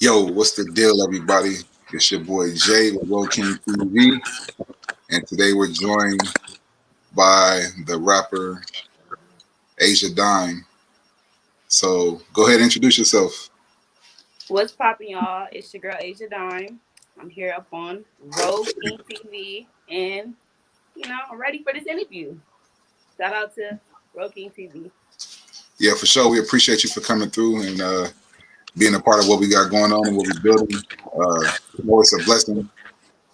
Yo, what's the deal, everybody? It's your boy Jay with Road King TV, and today we're joined by the rapper Asia Dime. So go ahead and introduce yourself. What's poppin', y'all? It's your girl Asia Dime. I'm here up on Road King TV, and I'm ready for this interview. Shout out to Road King TV. Yeah, for sure. We appreciate you for coming through and being a part of what we got going on and what we're building. It's a blessing,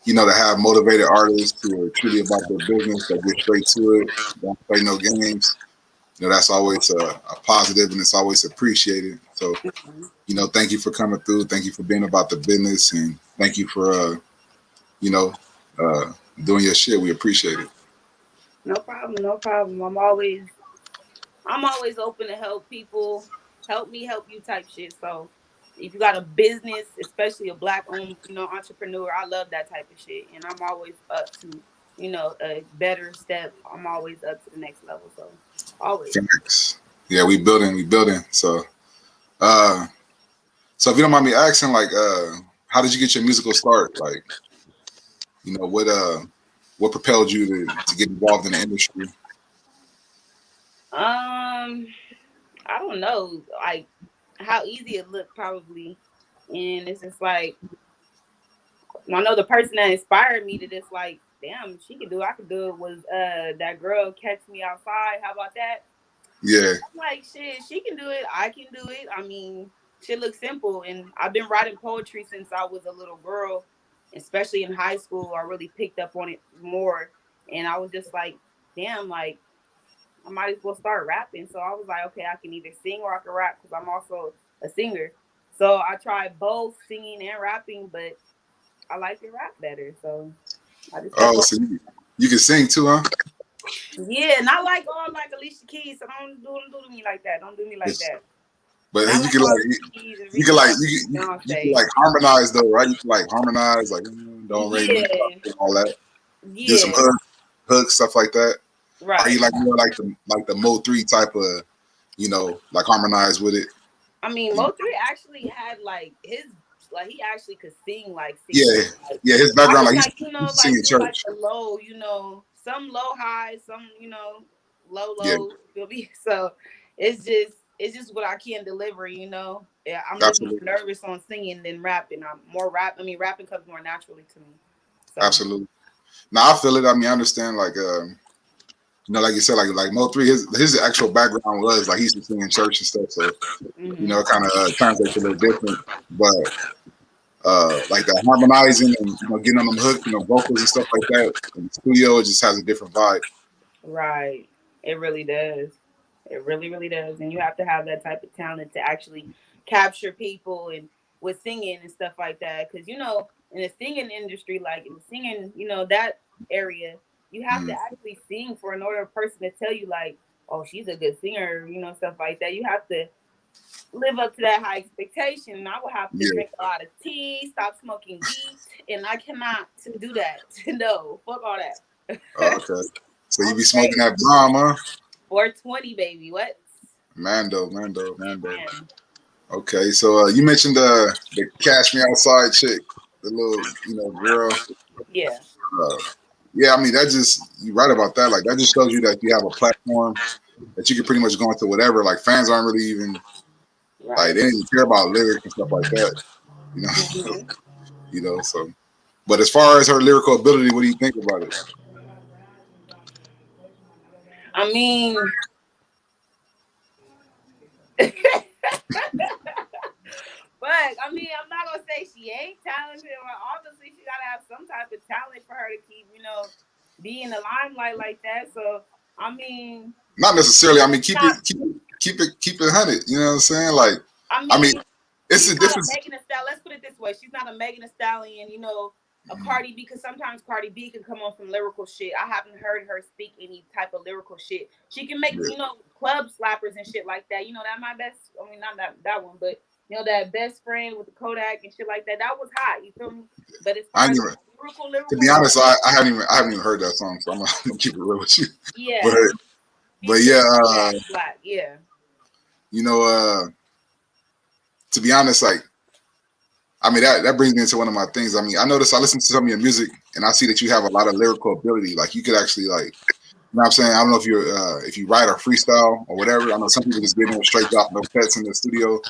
to have motivated artists who are truly about their business, that get straight to it, don't play no games. That's always a positive and it's always appreciated. So, Mhm. thank you for coming through. Thank you for being about the business and thank you for, you know, uh, doing your shit. We appreciate it. No problem, no problem. I'm always open to help people, help me, help you type shit. So if you got a business, especially a black owned, entrepreneur, I love that type of shit. And I'm always up to, a better step. I'm always up to the next level. So always. Thanks. Yeah, we building. Uh, so if you don't mind me asking, like, how did you get your musical start? Like, what propelled you to get involved in the industry? Um, I don't know, like how easy it looked probably. And it's just like I know the person that inspired me to this, like, damn, she could do it, I could do it was that girl Catch Me Outside. How about that? Yeah, I'm like, shit, she can do it. I can do it. I mean, shit looks simple. And I've been writing poetry since I was a little girl, especially in high school. I really picked up on it more. And I was just like, damn, like, I might as well start rapping. So I was like, okay, I can either sing or I can rap because I'm also a singer. So I tried both singing and rapping, but I like to rap better. So I just kept oh, going. so you can sing too, huh? Yeah, not like all like Alicia Keys. So don't do me like that. Don't do me like Yes. that. But Not you like can all like Alicia Keys and you can Ricky like Martin, you can Beyonce. like harmonize though, right? You can like harmonize, like don't rate me, Yeah, all that. Do some yeah, hooks, stuff like that. Are you right. like more like the Mo 3 type of, like harmonize with it? I mean, You know? Mo three actually had like he actually could sing like Yeah, like yeah. His I background, just like like he used to sing in do like church. the low, some low highs, some low Yeah, lows. Feel me? So it's just what I can deliver. Yeah, I'm just more absolutely, nervous on singing than rapping. I'm more rap. I mean, rapping comes more naturally to me. So absolutely. Now I feel it. I mean, I understand. Like, like you said, like Mo 3, his actual background was like he used to sing in church and stuff. So hmm it kind of translates a little different. But like the harmonizing and getting on them hooks and the vocals and stuff like that in the studio, it just has a different vibe. right, it really does. It really, really does. And you have to have that type of talent to actually capture people and with singing and stuff like that. Because, in the singing industry, like in the singing, that area, you have to Mm. actually sing for an order person to tell you, like, oh, she's a good singer, stuff like that. You have to live up to that high expectation. And I will have to Yeah. drink a lot of tea, stop smoking weed, and I cannot do that. No, fuck all that. Okay. So you I'm be smoking straight. that bomb, huh? 420, baby. What? Mando. Man. Okay, so you mentioned the Cash Me Outside chick, the little girl. Yeah. Uh, yeah, I mean that just you right about that. Like that just shows you that you have a platform that you can pretty much go into whatever. Like fans aren't really even like Right. they didn't even care about lyrics and stuff like that. You know, hmm So. But as far as her lyrical ability, what do you think about it? I mean, but I'm not gonna say she ain't talented. But obviously, she gotta have some type of talent for her to keep, be in the limelight like that. So, I mean, Not necessarily. I mean, she's not. keep it 100. You know what I'm saying? Like, I I mean, mean, it's she's a not a difference. Megan Thee Stallion. Let's put it this way: she's not a Megan Thee Stallion. A Cardi B, because sometimes Cardi B can come on some lyrical shit. I haven't heard her speak any type of lyrical shit. She can make Yeah, club slappers and shit like that. That my best. I mean, not that one, but that best friend with the Kodak and shit like that. That was hot. You feel me? But as I far ain't as even. To be lyrical honest, wise, I haven't even heard that song, so I'm gonna keep it real with you. But yeah, but featuring yeah, Kodak Black, yeah. you know, uh, to be honest, like I mean, that brings me into one of my things. I mean, I noticed I listen to some of your music, and I see that you have a lot of lyrical ability. Like you could actually like, you know what I'm saying? I don't know if you write or freestyle or whatever. I know some people just get in straight drop no cuts in the studio.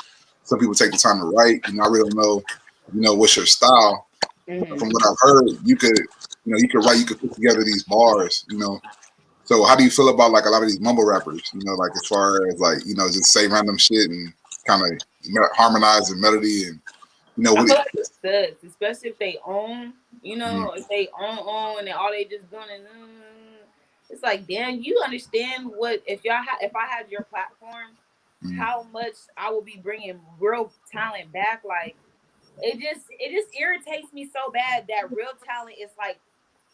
Some people take the time to write. You know, I really don't know, what's your style. But from Mm-hmm. what I've heard, you could write, you could put together these bars. So how do you feel about like a lot of these mumble rappers? Like as far as like, just say random shit and kind of harmonize the melody and I what feel it, like it's studs, especially if they own, mm, if they own and all they just doing is, it's like, damn, you understand what if I had your platform, mm, how much I will be bringing real talent back. Like it just irritates me so bad that real talent is like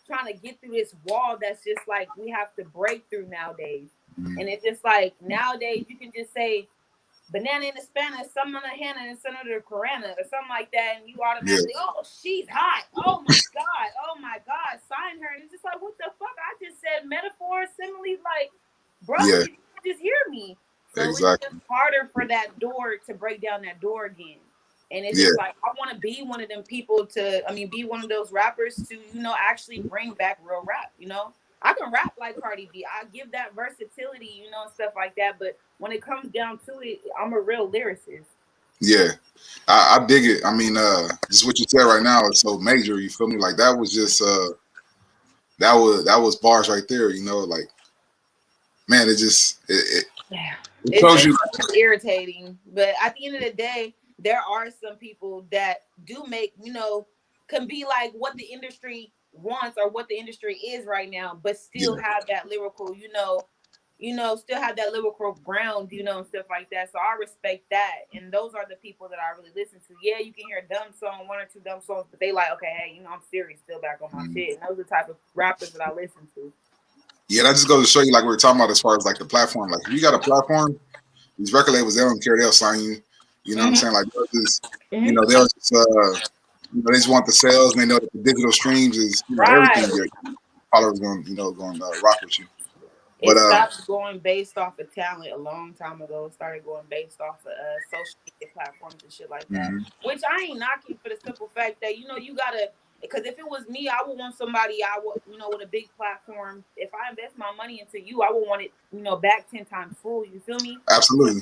trying to get through this wall that's just like we have to break through nowadays. mm, And it's just like nowadays you can just say banana in the Spanish, some on the Hannah and son of the Corana or something like that, and you yeah, automatically, oh, she's hot. Oh my God, sign her. And it's just like, what the fuck? I just said metaphor, simile, like, bro, yeah, you can't just hear me. So it's just exactly, harder for that door to break down that door again. And it's yeah, just like I want to be one of them people be one of those rappers to, actually bring back real rap. I can rap like Cardi B. I give that versatility, and stuff like that. But when it comes down to it, I'm a real lyricist. yeah. I dig it. I mean, just what you said right now is so major. You feel me? Like that was just that was bars right there. Like man, Yeah. it It's shows just you. irritating. But at the end of the day, there are some people that do make, can be like what the industry wants or what the industry is right now, but still Yeah, have that lyrical, still have that lyrical ground, and stuff like that. So I respect that. And those are the people that I really listen to. Yeah, you can hear a dumb song, one or two dumb songs, but they like, okay, hey, I'm serious, still back on my mm, shit. And those are the type of rappers that I listen to. yeah. That just goes to show you, like we were talking about, as far as like the platform. Like if you got a platform, these record labels, they don't care. They'll sign you. You know what I'm Hmm. saying? Like they'll just, Hmm. they'll just, they just want the sales, and they know that the digital streams is, everything. Right. Your followers going, going rock with you. But It stopped going based off of talent a long time ago. It started going based off of social media platforms and shit like that. mhm. Which I ain't knocking for the simple fact that you gotta. Because if it was me, I would want somebody I would with a big platform. If I invest my money into you, I would want it back 10 times full. You feel me? So Absolutely,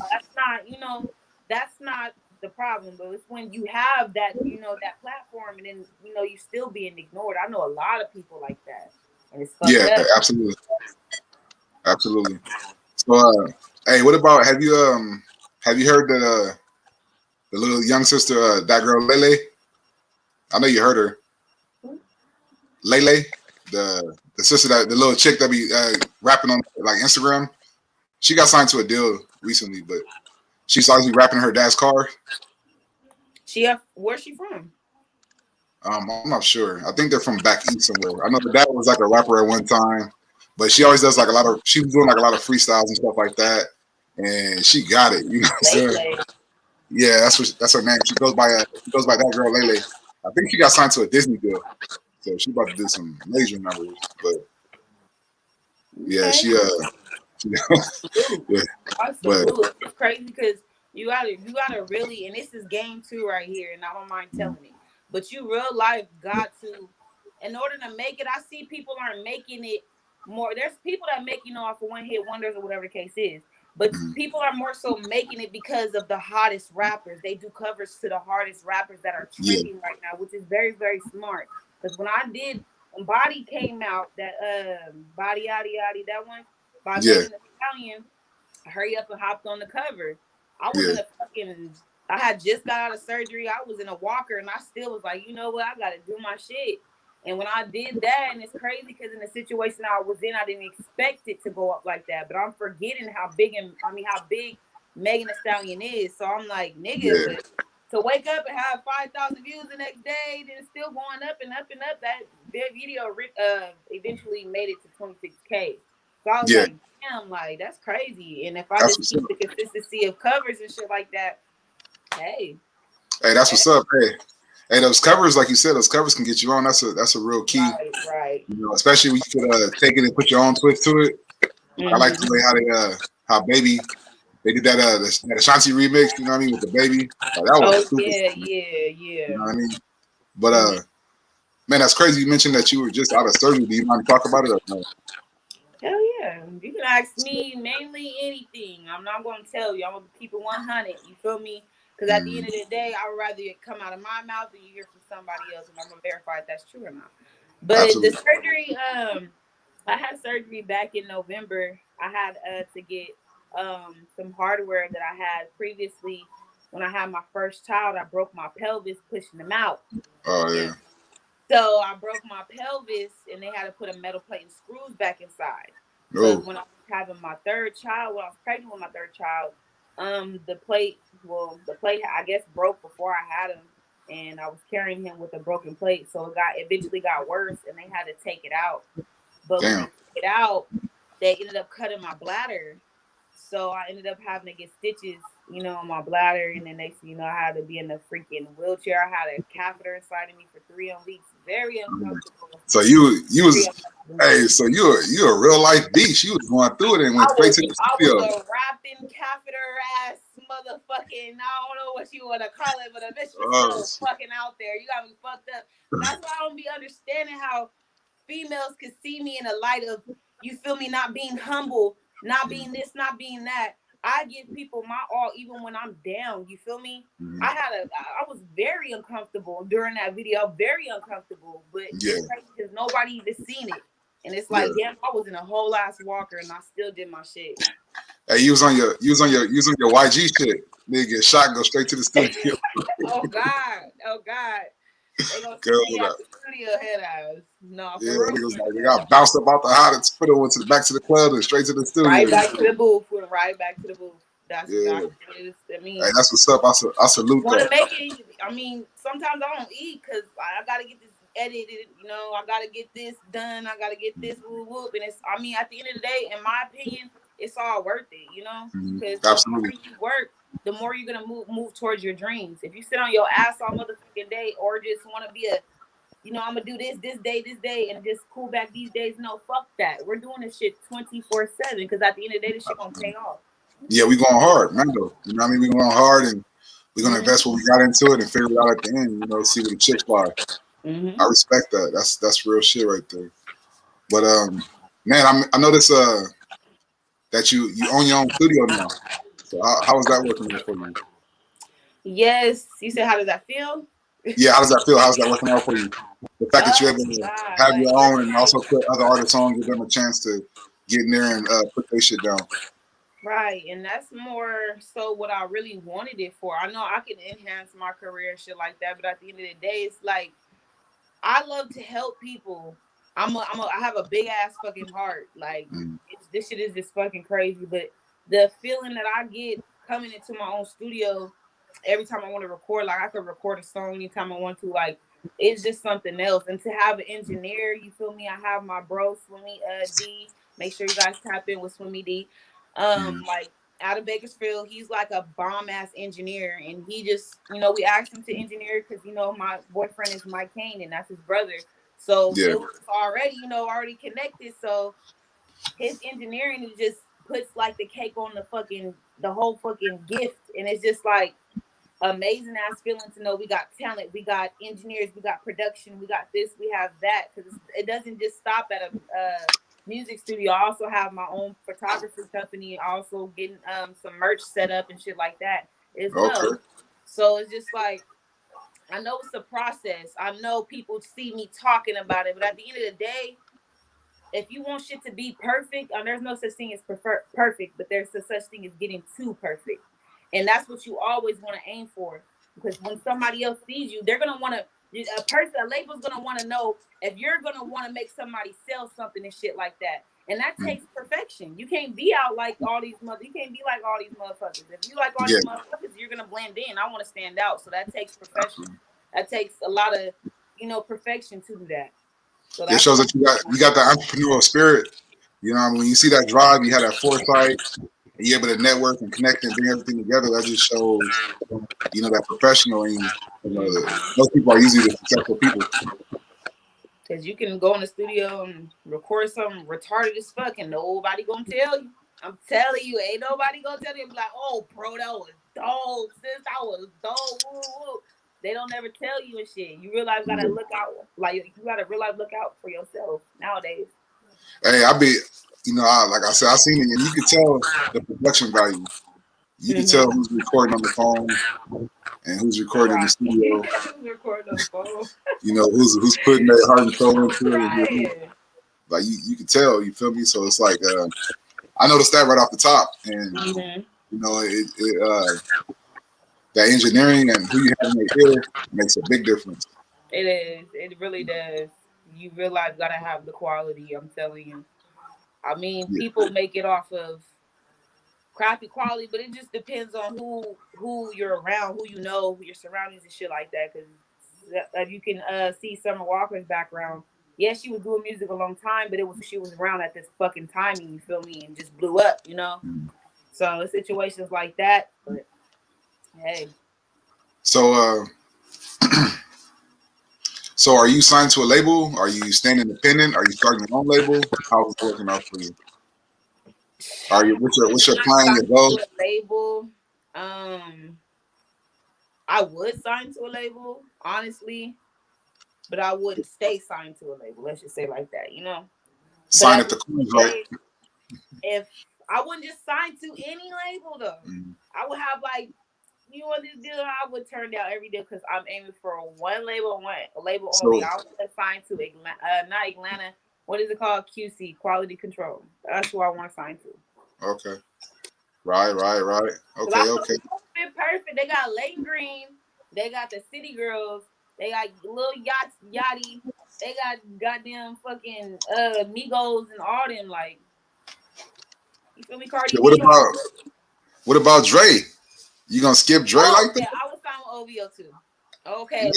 that's not the problem. But it's when you have that platform and then you still being ignored. I know a lot of people like that, and it's fucked yeah, up. absolutely, absolutely. So, hey, what about have you heard the little young sister, that girl Lele? I know you heard her, Lele, the sister, that the little chick that be rapping on like Instagram. She got signed to a deal recently, but she's obviously rapping in her dad's car. Where's she from? I'm not sure. I think they're from back east somewhere. I know the dad was like a rapper at one time, but she always does like a lot of. She was doing like a lot of freestyles and stuff like that, and she got it. You know what I'm saying? Lele. Yeah, that's her name. She goes by that girl Lele. I think she got signed to a Disney deal, so she about to do some major numbers. But yeah, Okay. she Salute. yeah, I but salute. It's crazy because you gotta really, and this is game two right here, and I don't mind telling it. But you real life got to, in order to make it. I see people aren't making it more. There's people that make off of one hit wonders or whatever the case is. But people are more so making it because of the hottest rappers. They do covers to the hardest rappers that are yeah, trending right now, which is very, very smart. Because when Body came out, that Body Yaddy Yaddy, that one by yeah, Megan Thee Stallion, hurry up and hopped on the cover. I was yeah, in a I had just got out of surgery. I was in a walker and I still was like, you know what? I got to do my shit. And when I did that, and it's crazy because in the situation I was in, I didn't expect it to go up like that. But I'm forgetting how big Megan Thee Stallion is. So I'm like, nigga, yeah, but to wake up and have 5,000 views the next day, then still going up and up and up, that video eventually made it to 26K. So I was yeah. like, damn, like that's crazy. And if I That's just what's keep up. the consistency of covers and shit like that, hey, Hey, that's hey, what's up. Hey, those covers, like you said, those covers can get you on. That's a real key. right, right. Especially when you could take it and put your own twist to it. I like the Mm-hmm. way how baby. they did that Ashanti remix. You know what I mean, with the baby. Like, that was Oh stupid. yeah, You yeah. know what I mean? But Mhm. man, that's crazy. You mentioned that you were just out of surgery. Do you mind to talk about it? Or no? Hell yeah. You can ask me mainly anything. I'm not gonna tell you. I'm gonna keep it 100. You feel me? Because at the end Mm, of the day, I would rather it come out of my mouth than you hear from somebody else, and I'm gonna verify if that's true or not. But the absolutely. surgery, I had surgery back in November. I had to get some hardware that I had previously. When I had my first child, I broke my pelvis pushing them out. Oh And yeah. so I broke my pelvis and they had to put a metal plate and screws back inside. Because Oh, when I was having my third child, when I was pregnant with my third child, the plate I guess broke before I had him, and I was carrying him with a broken plate. So it eventually got worse, and they had to take it out. But when they damn. took it out, they ended up cutting my bladder. So I ended up having to get stitches, on my bladder. And then next thing you know, I had to be in a freaking wheelchair. I had a catheter inside of me for 3 weeks. Very uncomfortable. So you Very was uncomfortable. hey, so you a real life beast. You was going through it and went straight to the I was studio. a rapping catheter ass motherfucking, I don't know what you want to call it, but a bitch was Oh, still fucking out there. You got me fucked up. That's why I don't be understanding how females could see me in a light of, you feel me, not being humble, not being this, not being that. I give people my all even when I'm down. You feel me? mhm. I was very uncomfortable during that video, very uncomfortable, but Yeah, it's crazy because nobody even seen it. And it's yeah. like, damn, I was in a whole ass walker and I still did my shit. Hey, you was on your YG shit. Nigga get shot, go straight to the studio. Oh God, oh God. They gonna see Girl, me at the studio head ass. No, yeah, for real, niggas for like they real. got bounced up out the house, put it went to the back to the club and straight to the studio. Right back to the booth. Went right back to the booth. That's Yeah, exactly what it is. I hey, mean, that's what's up. I salute want to that. make it. I mean, sometimes I don't eat because I got to get this edited. I got to get this done. I got to get this whoop whoop. And it's. I mean, at the end of the day, in my opinion, it's all worth it. Mhm. Because the Absolutely. harder you work, the more you're gonna move towards your dreams. If you sit on your ass all motherfucking day, or just want to be a I'm gonna do this day, and just cool back these days. No, fuck that. We're doing this shit 24/7 because at the end of the day, this shit gonna pay off. Yeah, we going hard, man. Though you know what I mean. We going hard and we're gonna Mhm. invest what we got into it and figure it out at the end. See where the chips lie. I Mhm. respect that. That's real shit right there. But man, I noticed that you own your own studio now. So how is that working out for you? Yes. You said, how does that feel? Yeah, how does that feel? How's that working out for you? The fact that you're Oh able to God, have like your it's own and like also put other artists on, give them a chance to get in there and put their shit down. right, and that's more so what I really wanted it for. I know I can enhance my career and shit like that, but at the end of the day, it's like I love to help people. I have a big ass fucking heart. Like Mm, this shit is just fucking crazy. But the feeling that I get coming into my own studio every time I want to record, like I could record a song anytime I want to. Like it's just something else. And to have an engineer, you feel me? I have my bro Swimmy D. Make sure you guys tap in with Swimmy D. mm, Like out of Bakersfield. He's like a bomb ass engineer, and he just, we asked him to engineer because my boyfriend is Mike Kane, and that's his brother. So yeah. it was already, already connected. So his engineering is just puts like the cake on the whole fucking gift, and it's just like amazing ass feeling to know we got talent, we got engineers, we got production, we got this, we have that. Because it doesn't just stop at a music studio. I also have my own photography company, also getting some merch set up and shit like that as well. Okay. So it's just like I know it's a process. I know people see me talking about it, but at the end of the day, if you want shit to be perfect, there's no such thing as perfect, but there's a such thing as getting too perfect. And that's what you always want to aim for. Because when somebody else sees you, they're gonna want to a label's gonna want to know if you're gonna want to make somebody sell something and shit like that. And that Mm, takes perfection. You can't be out like all these you can't be like all these motherfuckers. If you like all yeah. these motherfuckers, you're gonna blend in. I want to stand out. So that takes profession. That takes a lot of, perfection to do that. So It that's shows what that you got that entrepreneurial spirit. When you see that drive, you have that foresight, and you're able to network and connect and bring everything together. That just shows that professional in you. I'm. Most people are usually the successful people. Cause you can go in the studio and record something retarded as fuck and nobody gonna tell you. I'm telling you, ain't nobody gonna tell you like, oh, bro, that was dope, sis, that was dope. Woo, woo. They don't ever tell you and shit. You realize you gotta look out, like you gotta realize look out for yourself nowadays. Hey, I be, like I said, I seen it, and you can tell the production value. You can tell who's recording on the phone and who's recording in the studio. Who's recording on the phone? Who's putting their heart and soul into it. Right. Like you can tell, you feel me? So it's like I noticed that right off the top, and that engineering and who you have in your ear makes a big difference. It is. It really does. You realize you gotta have the quality. I'm telling you. I mean, people make it off of crappy quality, but it just depends on who you're around, who you know, who your surroundings and shit like that. Because you can see Summer Walker's background. Yeah, she was doing music a long time, but she was around at this fucking timing. You feel me? And just blew up. So situations like that. But hey. So so are you signed to a label? Are you staying independent? Are you starting your own label? How's it working out for you? What's your plan? Your goal? Label. I would sign to a label, honestly, but I wouldn't stay signed to a label. Let's just say like that, Sign at the Queens, right? If I wouldn't just sign to any label though, I would have like, what this deal I would turn down every deal because I'm aiming for one label only. I would sign to not Atlanta. What is it called? QC, Quality Control. That's who I want to sign to. Okay. Right. Okay. Fit perfect. They got Lane Green. They got the City Girls. They got Lil Yachty. They got goddamn fucking Migos and all them. Like, you feel me, Cardi? Yeah, what about Dre? You gonna skip Dre like that? Yeah, I was sign with OVO too. Okay,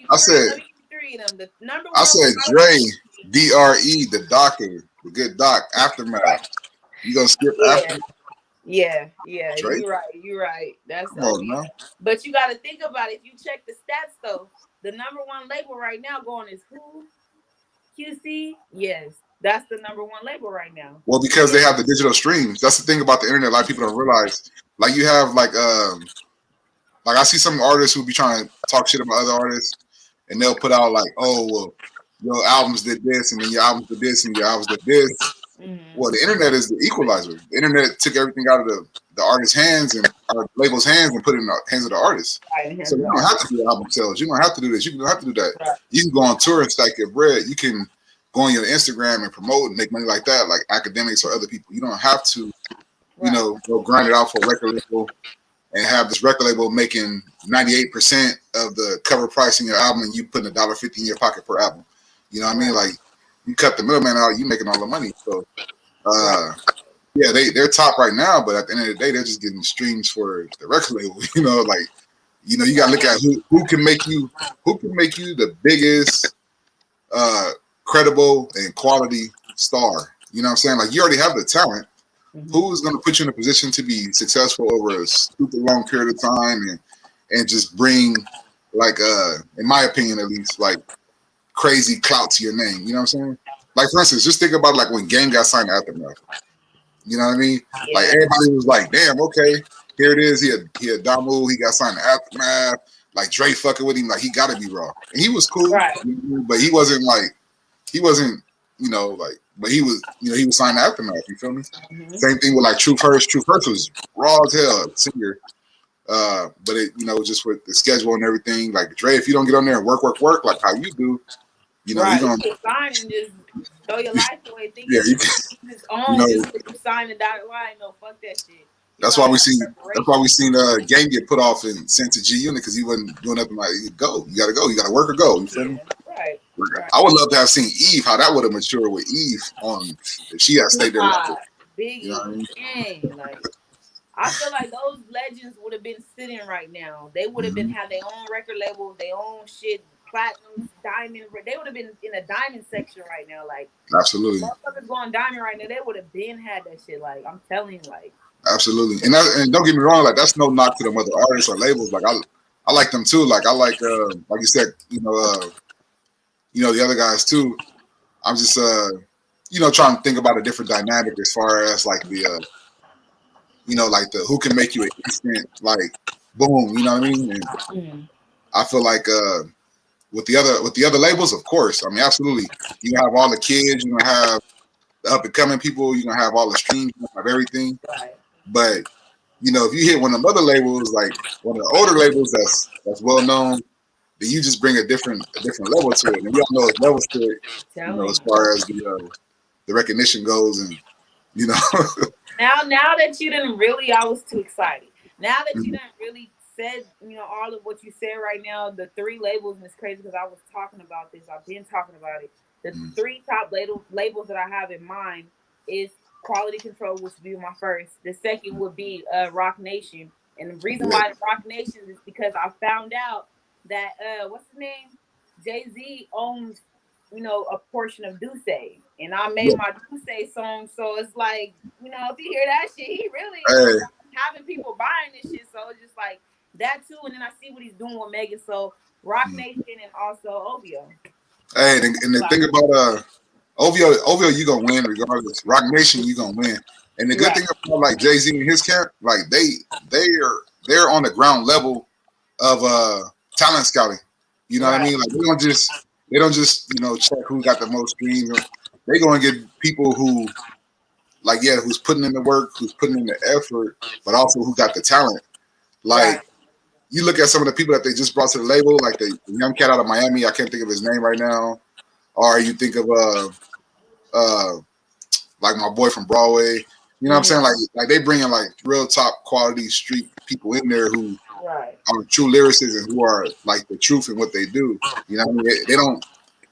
I said three of them. The number one. I said Dre, DRE, the doctor, the good doc, Aftermath. You gonna skip Aftermath? Yeah, Drake? You're right. That's no. But you got to think about it. If you check the stats, though, the number one label right now going is who? QC? Yes, that's the number one label right now. Well, because they have the digital streams. That's the thing about the internet. A lot of people don't realize. Like you have like I see some artists who be trying to talk shit about other artists, and they'll put out like, oh, well, your albums did this, and then your albums did this, and your albums did this. Well, the internet is the equalizer. The internet took everything out of the artist's hands and our label's hands and put it in the hands of the artist. So you don't have to do album sales. You don't have to do this. You don't have to do that. Right. You can go on tour and stack your bread. You can go on your Instagram and promote and make money like that, like academics or other people. You don't have to, go grind it out for a record label and have this record label making 98% of the cover price in your album and you putting $1.50 in your pocket per album. You know what I mean? Like, you cut the middleman out, you making all the money. So, yeah, they're top right now, but at the end of the day, they're just getting streams for the record label. You got to look at who can make you the biggest, credible and quality star. You know what I'm saying? Like, you already have the talent. Who is going to put you in a position to be successful over a super long period of time and just bring, like, in my opinion at least, like, crazy clout to your name. You know what I'm saying? Like, for instance, just think about like when Game got signed to Aftermath. You know what I mean? Yeah. Like, everybody was like, damn, okay, here it is. He had Damu, he got signed to Aftermath. Like, Dre fucking with him, like, he gotta be raw. And he was cool, right. But he wasn't, but he was signed to Aftermath, you feel me? Same thing with like Truth Hurts. Truth Hurts was raw as hell, singer. But it, just with the schedule and everything, like Dre, if you don't get on there and work like how you do, right. You're gonna sign and just throw your life away. Thinking you just to sign the dotted line. No, fuck that shit. That's why we seen Game get put off and sent to G Unit because he wasn't doing nothing. Like, you gotta work or go. You feel me? Right. I would love to have seen Eve, how that would have matured with Eve if she had stayed there. Big like, I feel like those legends would have been sitting right now. They would have been had their own record label, their own shit, platinum, diamond. They would have been in a diamond section right now. Like, absolutely, motherfuckers going diamond right now. They would have been had that shit. Like, I'm telling you, like, absolutely. And don't get me wrong, like, that's no knock to them other artists or labels. Like, I like them too. Like, I like you said, the other guys too. I'm just trying to think about a different dynamic as far as like the like the who can make you an instant like boom, you know what I mean? And Mm. I feel like with the other labels, of course. I mean, absolutely. You have all the kids, you gonna have the up and coming people, you gonna have all the streams, you gonna have everything. Right. But if you hit one of the other labels, like one of the older labels that's well known, then you just bring a different level to it. And we all know it's levels to it, Telling as you. far as the recognition goes, and you know. Now that you didn't really, I was too excited. Now that you Mhm. didn't really said, all of what you said right now, the three labels, and it's crazy because I was talking about this. I've been talking about it. The three top labels that I have in mind is Quality Control, which would be my first. The second would be Rock Nation, and the reason Yeah, why Rock Nation is because I found out that what's his name, Jay-Z owns a portion of Duce, and I made yeah. my Duce song, so it's like if you hear that shit, he really Hey, having people buying this shit, so it's just like that too, and then I see what he's doing with Megan, so Rock Nation and also OVO. hey, and the thing about OVO, you gonna win regardless. Rock Nation, you gonna win. And the good Right, thing about like Jay Z and his camp, like they're on the ground level of talent scouting. You know what I right, mean? Like they don't just check who got the most streams. They gonna get people who who's putting in the work, who's putting in the effort, but also who got the talent. right. Like you look at some of the people that they just brought to the label, like the young cat out of Miami. I can't think of his name right now. Or you think of uh like my boy from Broadway. You know what I'm Mm-hmm. saying? Like they bring in like real top quality street people in there who Right. are true lyricists and who are like the truth in what they do. You know what I mean?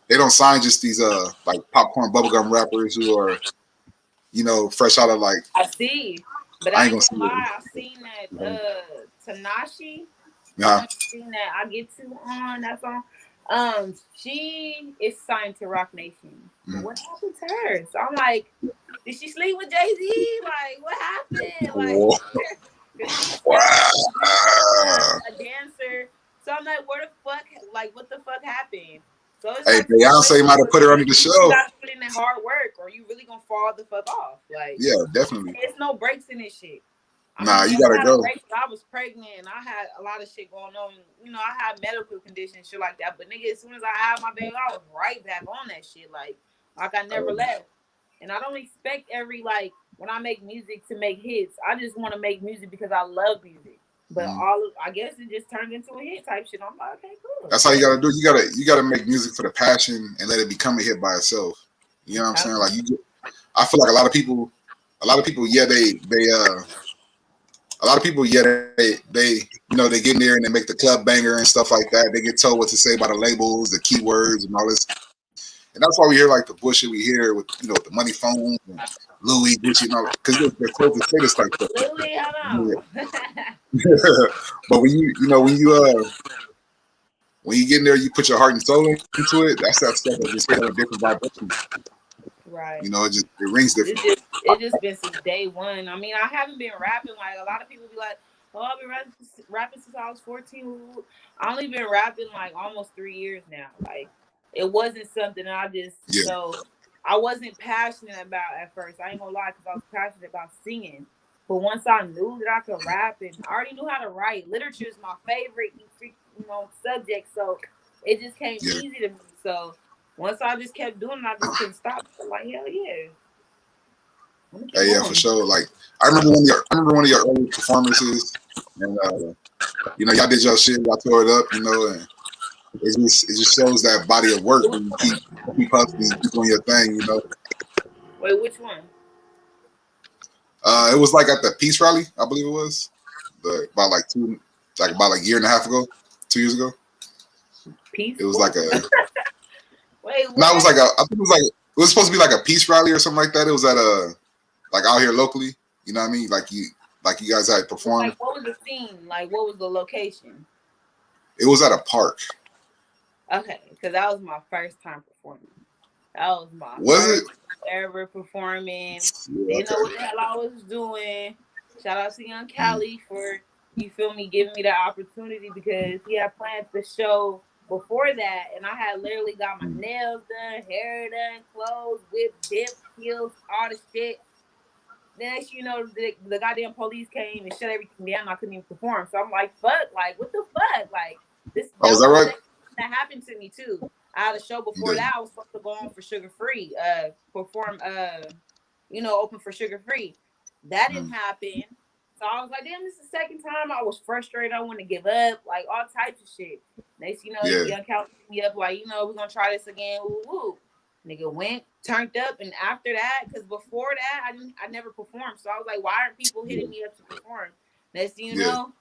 They don't sign just these like popcorn bubblegum rappers who are fresh out of like I see, but I I ain't ain't gonna say gonna it. lie. I seen that Tanashi. Yeah. Seen that I Get To on that song. She is signed to Rock Nation, but Mm. what happened to her? So I'm like, did she sleep with Jay-Z? Like, what happened? Like, Whoa. cause she said she's Wow. a dancer. So I'm like, where the fuck? Like, what the fuck happened? So it's Hey, like a Beyonce situation might have where put her under the you shelf. gotta put in that hard work, or you really gonna fall the fuck off. Like, Yeah, definitely. it's no breaks in this shit. I Nah, mean, you yeah, gotta I had a go. break. I was pregnant and I had a lot of shit going on. I had medical conditions, shit like that. But nigga, as soon as I had my baby, I was right back on that shit. Like I never left. And I don't expect every when I make music to make hits. I just want to make music because I love music. But Mhm. I guess it just turned into a hit type shit. I'm like, okay, cool. That's how you gotta do. You gotta make music for the passion and let it become a hit by itself. You know what I'm saying? Like I feel like a lot of people, yeah, a lot of people, yeah, they get in there and they make the club banger and stuff like that. They get told what to say by the labels, the keywords, and all this. And that's why we hear like the bullshit we hear with the money phone, and Louis, Gucci, and all that, because they're told to say this type stuff. Literally, I Yeah. know. But when you get in there, you put your heart and soul into it. That's that stuff that just hit on a different vibration. Right. It rings different. It just been since day one. I mean, I haven't been rapping like a lot of people be like, "Oh, I've been rapping since I was 14." I only been rapping like almost 3 years now. Like it wasn't something I just Yeah, I wasn't passionate about at first. I ain't gonna lie, because I was passionate about singing. But once I knew that I could rap and I already knew how to write, literature is my favorite subject. So it just came yeah. easy to me. So once I just kept doing it, I just couldn't stop. I'm like, hell yeah. I'm gonna keep Yeah, for going. sure. Like I remember one of your early performances, and y'all did your shit, y'all tore it up, and it just shows that body of work when you keep hustling, you keep doing your thing. Wait, which one? It was like at the peace rally, I believe it was, about like a year and a half ago, 2 years ago. It was Peaceful? like a Wait, no, it was what? like I think it was supposed to be like a peace rally or something like that. It was at like out here locally. You know what I mean? Like you guys had performed. Like, what was the scene? Like, what was the location? It was at a park. Okay, because that was my first time performing. That was my Was it? first ever performing. Yeah, Didn't know okay. what the hell I was doing. Shout out to Young Cali for, you feel me, giving me that opportunity, because he had planned the show before that, and I had literally got my nails done, hair done, clothes, whip, dip, heels, all the shit. Then you know the goddamn police came and shut everything down. I couldn't even perform. So I'm like, fuck, like what the fuck, like this. Oh, That is was that the right? second time that happened to me too. I had a show before Yeah. that. I was supposed to go on for Sugar Free, perform, open for Sugar Free. That didn't Mm. happen. So I was like, damn, this is the second time. I was frustrated. I wanted to give up, like all types of shit. Next, Yeah. Young Cal hit me up like, we're gonna try this again. Woo woo. Nigga went, turned up, and after that, because before that, I never performed. So I was like, why aren't people Yeah. hitting me up to perform? Next thing you Yeah. know,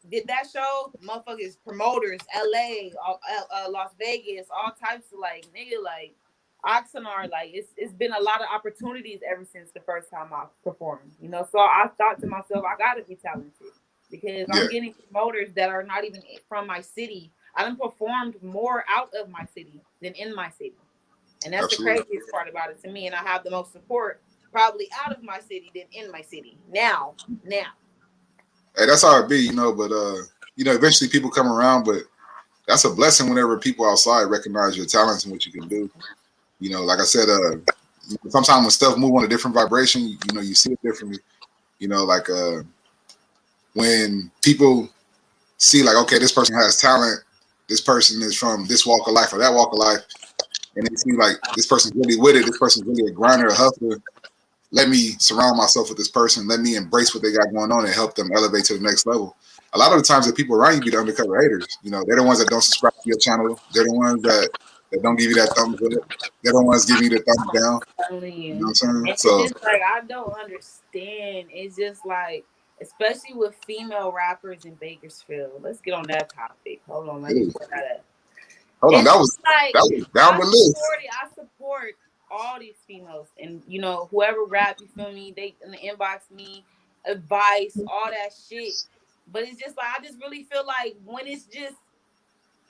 did that show, motherfuckers, promoters, LA, Las Vegas, all types of like nigga like Oxnard, like it's been a lot of opportunities ever since the first time I performed, So I thought to myself, I gotta be talented because Yeah. I'm getting promoters that are not even from my city. I done performed more out of my city than in my city. And that's the Absolutely. craziest part about it to me. And I have the most support probably out of my city than in my city. Now. Hey, that's how it be, But eventually people come around. But that's a blessing whenever people outside recognize your talents and what you can do. Like I said, sometimes when stuff move on a different vibration, you see it differently. Like when people see like, okay, this person has talent, this person is from this walk of life or that walk of life, and they see like this person's really with it, this person's really a grinder, a hustler. Let me surround myself with this person. Let me embrace what they got going on and help them elevate to the next level. A lot of the times the people around you be the undercover haters. They're the ones that don't subscribe to your channel. They're the ones that don't give you that thumbs up. They're the ones giving you the thumbs down. You know what I'm saying? It's So just like I don't understand. It's just like, especially with female rappers in Bakersfield. Let's get on that topic. Hold on, let me put that up. hold on, It's that was like down the list. I support all these females, and whoever rap, you feel me? They in the inbox me advice, all that shit. But it's just like I just really feel like when it's just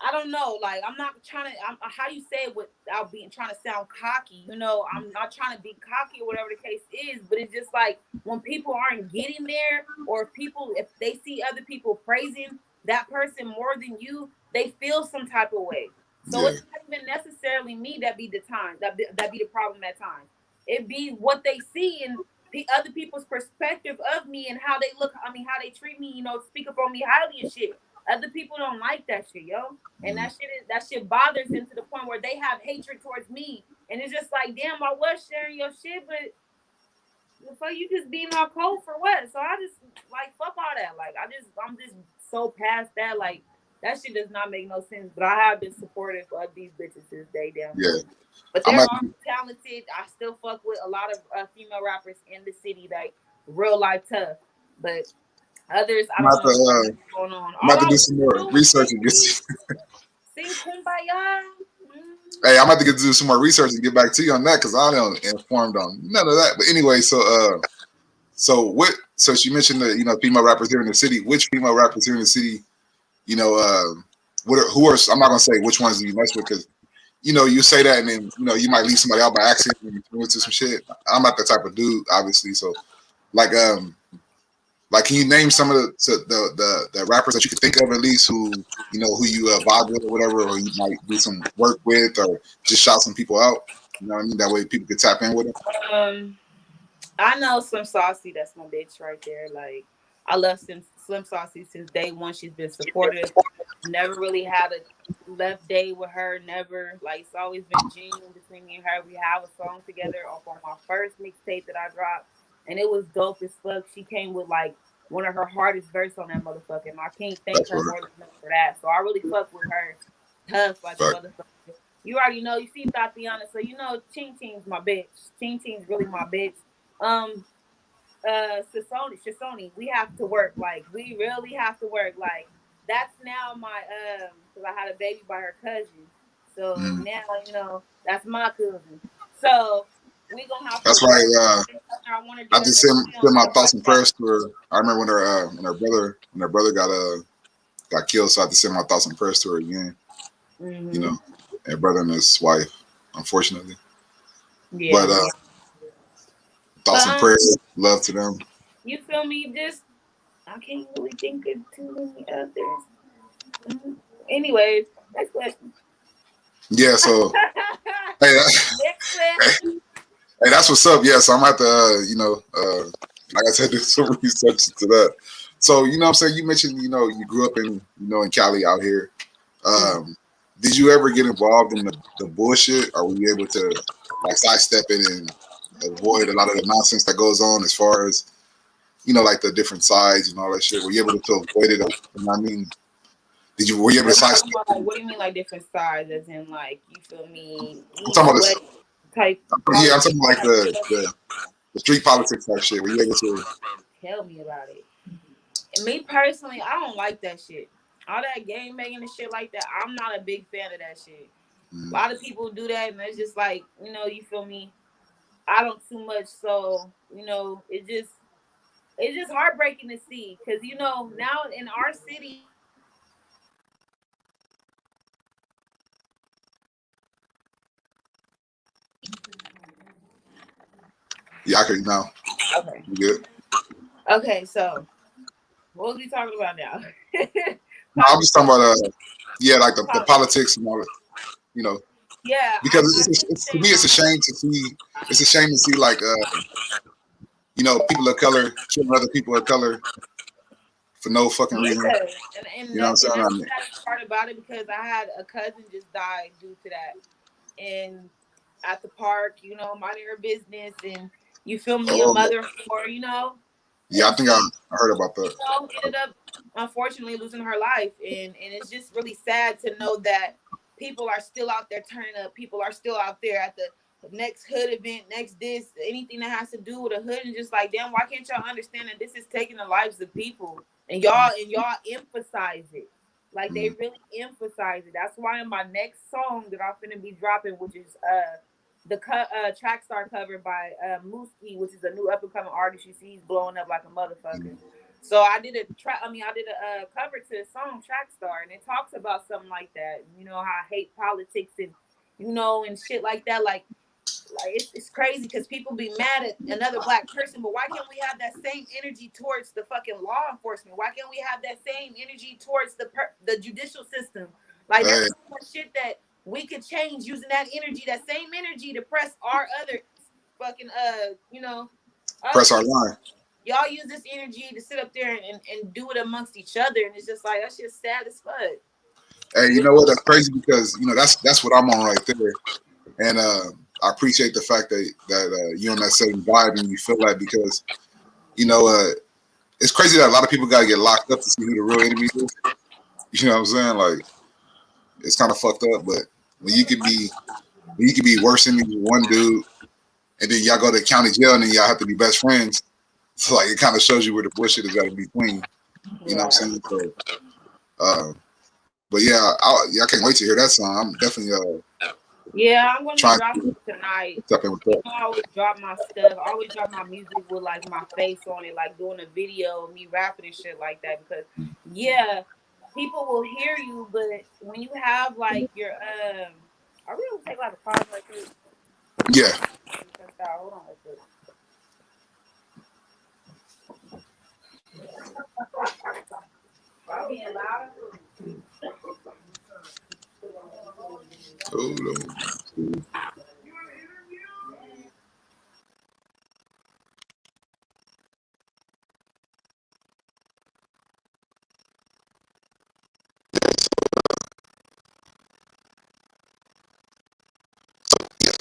I don't know, like I'm not trying to. How you say it without being trying to sound cocky? I'm not trying to be cocky or whatever the case is. But it's just like when people aren't getting there, or if they see other people praising that person more than you, they feel some type of way. So Yeah. it's not even necessarily me that be the time that be the problem at times. It be what they see and other people's perspective of me and how they look. I mean, how they treat me. Speak up on me highly and shit. Other people don't like that shit, yo. And that shit bothers them to the point where they have hatred towards me. And it's just like, damn, I was sharing your shit, but so you just being all cold for what? So I just like fuck all that. Like I'm just so past that. Like that shit does not make no sense. But I have been supportive of these bitches since day down. Yeah. But they're all talented. I still fuck with a lot of female rappers in the city, like real life tough. But others, I don't know what's going on. I'm about to do some more research and get. Sing Kumbaya. Hey, I'm about to do some more research and get back to you on that because I don't informed on none of that. But anyway, so she mentioned the female rappers here in the city. Which female rappers here in the city, who are I'm not gonna say which ones do you mess with because you say that and then you might leave somebody out by accident and you into some shit. I'm not that type of dude, obviously. So like can you name some of the rappers that you could think of at least who you vibe with or whatever, or you might do some work with, or just shout some people out? You know what I mean? That way people could tap in with them. I know Slim Saucy. That's my bitch right there. Like I love Slim Saucy since day one. She's been supportive. Never really had a left day with her. Never. Like it's always been genuine between me and her. We have a song together off on my first mixtape that I dropped. And it was dope as fuck. She came with like one of her hardest verse on that motherfucker. And I can't thank her more than enough for that. So I really fuck with her. Tough like a motherfucker. You already know. You see Tatiana, so Ching Ching's my bitch. Ching Ching's really my bitch. Shisoni, we have to work. Like we really have to work. Like that's now my because I had a baby by her cousin. So now that's my cousin. So we gonna have that's to right. I just send my thoughts and prayers to her. I remember when her brother got killed, so I had to send my thoughts and prayers to her again. Mm-hmm. Her brother and his wife, unfortunately. Yeah. But thoughts and prayers, love to them. You feel me? Just I can't really think of too many others. Anyways, next question. Yeah. So. Next question. Hey, that's what's up. Yeah, so I'm gonna have to, like I said, do some research to that. So, you know what I'm saying? You mentioned, you grew up in Cali out here. Um, did you ever get involved in the bullshit, or were you able to like sidestep it and avoid a lot of the nonsense that goes on as far as, like the different sides and all that shit? Were you able to avoid it? You know what I mean? Were you able to sidestep it? What do you mean, like different sides? As in, like, you feel me? I'm talking about What this. type Yeah, I'm politics? talking like the street politics type shit. Were you able to? Tell me about it. And me personally, I don't like that shit. All that game making and shit like that. I'm not a big fan of that shit. A lot of people do that, and it's just like, you feel me? I don't too much, so it's just heartbreaking to see, because now in our city, Yeah, I can now. okay, You good? okay, so what was we talking about now? No, I'm just talking about yeah, like the Politics. politics and all that. You know, Yeah, because I it's to me, understand. it's a shame to see. It's a shame to see like people of color killing other people of color for no fucking Yeah, reason. and You know what I'm and saying? that's I the mean, saddest part about it, because I had a cousin just die due to that, and at the park, minding her business, and you feel me, a oh mother for, yeah, I and think I she, heard about that. ended up unfortunately losing her life, and it's just really sad to know that people are still out there turning up. People are still out there at the next hood event, next this, anything that has to do with a hood, and just like, damn, why can't y'all understand that this is taking the lives of people, and y'all emphasize it. Like, they Mm. really emphasize it. That's why in my next song that I'm finna be dropping, which is the track star cover by Mooski, which is a new up and coming artist. You see, he's blowing up like a motherfucker. So I did a track. I mean, I did a cover to the song Track Star, and it talks about something like that. How I hate politics, and and shit like that. Like it's crazy, because people be mad at another black person, but why can't we have that same energy towards the fucking law enforcement? Why can't we have that same energy towards the judicial system? Like, Hey, there's so much shit that we could change using that energy, that same energy, to press our other fucking other press our people. line. Y'all use this energy to sit up there and do it amongst each other, and it's just like, that's just sad as fuck. Hey, you What? know what? That's crazy because that's what I'm on right there, and I appreciate the fact that you're on that same vibe and you feel that because you know it's crazy that a lot of people gotta get locked up to see who the real enemy is. You know what I'm saying? Like it's kind of fucked up, but when you could be worse than one dude, and then y'all go to county jail, and then y'all have to be best friends. So like it kind of shows you where the bullshit is at in between. You know what I'm Right. saying? So, but yeah, I can't wait to hear that song. I'm definitely Yeah, I'm gonna be trying dropping to it tonight. step in with that. I always drop my stuff. I always drop my music with like my face on it, like doing a video of me rapping and shit like that. Because yeah, people will hear you, but when you have like your are we gonna take like a pause right quick? Yeah. Hold on right quick. I'm being loud. Hold on. Yeah.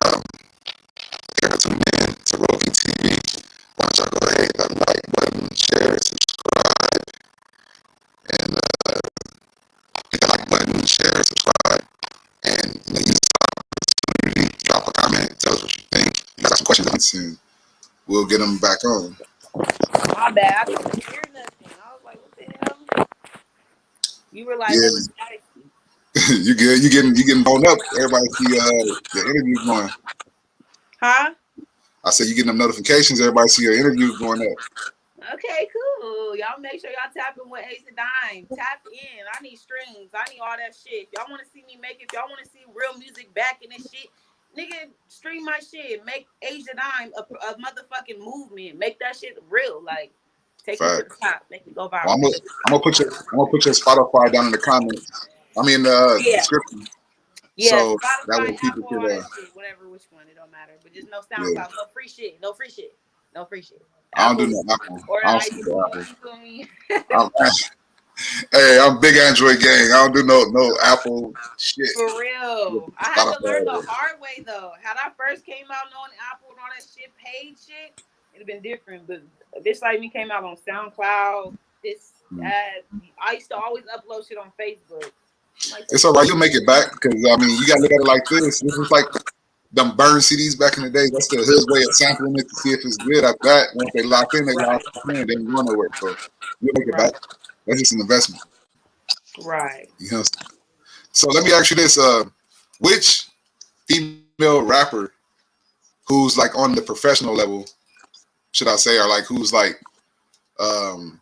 Um, Tune in to Roki TV. Why don't y'all go ahead, hit that like button, share, subscribe, and hit that like button, share, subscribe, and use the opportunity, drop a comment, tell us what you think. You got some questions, and we'll get them back on. My bad. I couldn't hear nothing. I was like, what the hell? You were like Yeah, hella staticky. you good? You getting blown up? Everybody see your interviews going. Huh? I said you getting them notifications. Everybody see your interviews going up. Okay, cool. Y'all make sure y'all tap in with Ace and Dime. Tap in. I need streams. I need all that shit. If y'all want to see me make it, if y'all want to see real music back in this shit, nigga, stream my shit. Make Asia Dime a motherfucking movement. Make that shit real. Like, take it to the Fact. top. Make it go Well, viral. I'm gonna put your Spotify down in the comments. I mean, the Yeah. description. Yeah, So that Spotify, way people Apple, could, all that shit, whatever, which one, it don't matter. But just no yeah. SoundCloud, no free shit, no free shit, no free shit. I don't do Apple no Apple. or I don't the fuck with iTunes, Apple. you feel me? I'm, hey, I'm big Android gang. I don't do no Apple shit. For real. I had to learn the Spotify. hard way though. Had I first came out knowing Apple and all that shit, paid shit, it'd have been different. But a bitch like me came out on SoundCloud, this, Mm. that. I used to always upload shit on Facebook. I'm like, It's this all shit. right. You'll make it back because I mean, you gotta look at it like this. This is like them burn CDs back in the day. That's the hood's way of sampling it to see if it's good. After that, once they lock in, they lock Right, in. They ain't going nowhere. So you'll make it back. right, That's just an investment. right. You know. So let me ask you this: which female rapper who's like on the professional level, should I say, or like who's like um,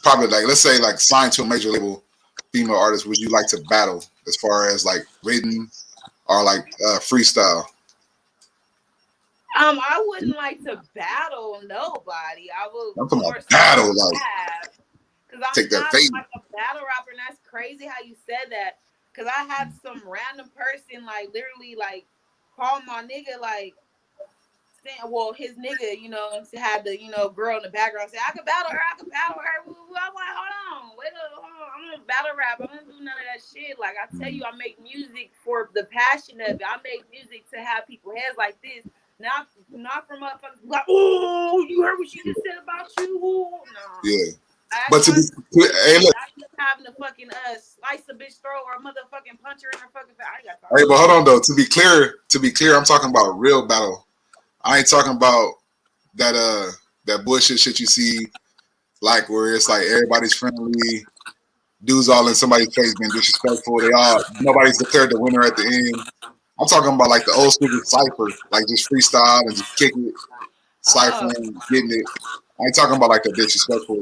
probably like let's say like signed to a major label female artist would you like to battle as far as like written or like freestyle? I wouldn't like to battle nobody. I would I'm talking more about so battle, like rap. Because take I'm that not fate. like a battle rapper, and that's crazy how you said that. Because I had some random person, like, literally, like, call my nigga, like, well, his nigga, had the, girl in the background say, I can battle her, I can battle her. I'm like, hold on, wait a hold on. I'm gonna battle rap. I don't do none of that shit. Like, I tell you, I make music for the passion of it. I make music to have people heads like this. Not for motherfuckers like, oh, you heard what she just said about you? No. Yeah, I but to be hey look, end up having to fucking slice a bitch throat or motherfucking punch her in her fucking face. I ain't got time hey, for but that. hold on though. To be clear, I'm talking about real battle. I ain't talking about that that bullshit shit you see like where it's like everybody's friendly, dudes all in somebody's face being disrespectful. Nobody's declared the winner at the end. I'm talking about like the old school cipher, like just freestyle and just kick it, Oh. ciphering, getting it. I ain't talking about like the disrespectful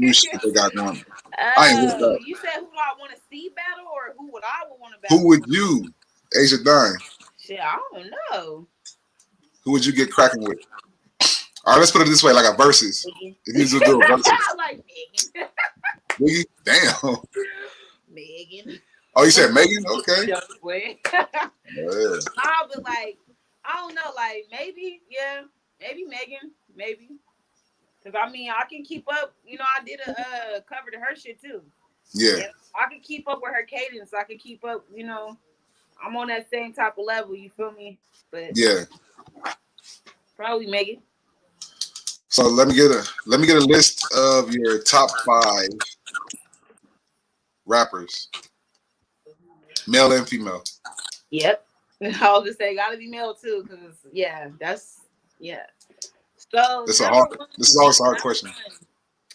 new shit they got going. I ain't with Oh, that. you said who do I want to see battle or who would I would want to Who battle? would you, Asia Dunn? Shit, I don't know. Who would you get cracking with? All right, let's put it this way, like a versus. Megan. If you just do a versus, I like Megan. Biggie, damn. Megan. Oh, you said Megan? Okay. Just way. Yeah. Nah, but like, I don't know. Like, maybe, yeah, maybe Megan, maybe. Cause I mean, I can keep up. I did a cover to her shit too, Yeah. and I can keep up with her cadence. I can keep up. I'm on that same type of level. You feel me? But Yeah. probably Megan. So let me get a list of your top 5 rappers, male and female. Yep. I was just say, gotta be male too, cause yeah, that's yeah. So This is always a hard question.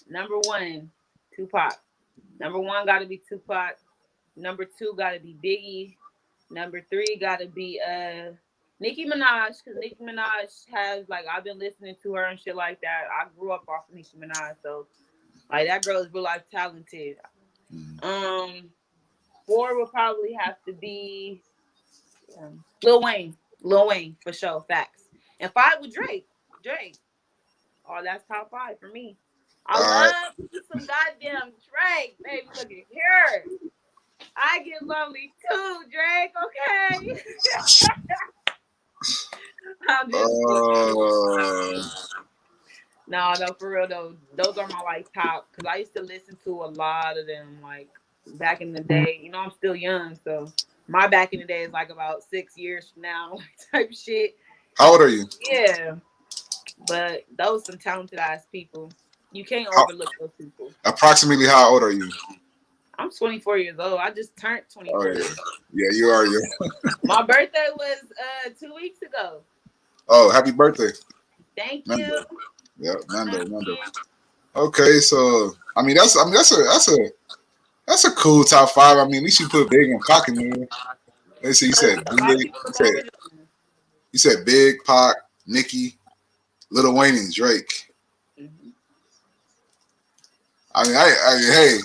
number one, Tupac. Number one gotta be Tupac. Number two gotta be Biggie. Number three gotta be Nicki Minaj, because Nicki Minaj has like I've been listening to her and shit like that. I grew up off of Nicki Minaj, so like that girl is real life talented. Mm. Um, four would probably have to be Lil Wayne. Lil Wayne for sure, facts. And five with Drake. Drake. Oh, that's top five for me. I All right. love me some goddamn Drake, baby. Look at here. I get lovely too, Drake. Okay. I'm just Uh, no, for real though. Those are my like top because I used to listen to a lot of them like back in the day. I'm still young, so my back in the day is like about 6 years from now, type shit. how old are you? Yeah, but those some talented ass people. You can't How, overlook those people. approximately how old are you? I'm 24 years old. I just turned Oh 24. yeah, yeah, you are. Yeah. My birthday was 2 weeks ago. Oh, happy birthday, Thank you. Mando. Yeah, Mando, Thank Mando. you. Okay, so that's a cool top 5. I mean, at least you put Big and Pac in there. Let's see, you said A lot of Big, people don't know rhythm. you said Big, Pac, Nicki, Lil Wayne, and Drake. Mhm. I mean, hey,